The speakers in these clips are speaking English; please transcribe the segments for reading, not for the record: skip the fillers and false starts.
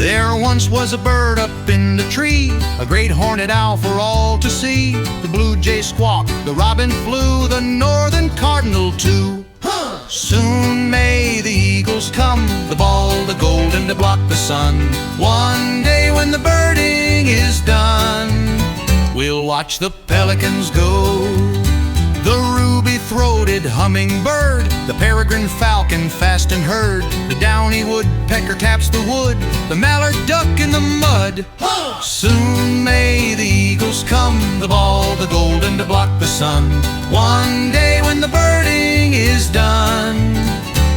There once was a bird up in the tree, a great horned owl for all to see. The blue jay squawked, the robin flew, the northern cardinal too. Soon may the eagles come, the bald, the golden to block the sun. One day when the birding is done, we'll watch the pelicans go. The ruby-throated hummingbird, the peregrine falcon fast and herd, the downy woodpecker taps the wood, the mallard duck in the mud. Soon may the eagles come, the bald, the golden to block the sun. One day when the birding is done,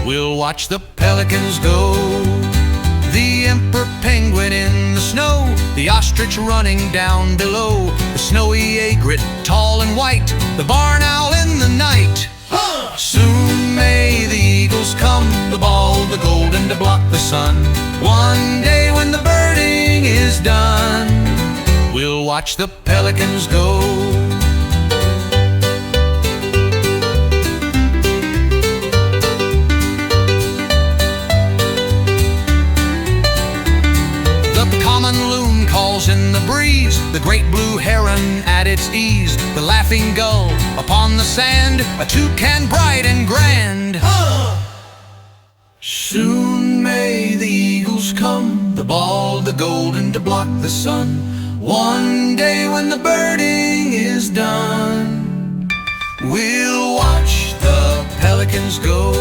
we'll watch the pelicans go. The emperor penguin in the snow, the ostrich running down below, the snowy egret tall and white, the barn owl in the night. Soon may the eagles come, the bald, the golden to block the sun. One day when the birding is done, we'll watch the pelicans go. Loon calls in the breeze, the great blue heron at its ease, the laughing gull upon the sand, a toucan bright and grand. Soon may the eagles come, the bald, the golden to block the sun. One day when the birding is done, we'll watch the pelicans go.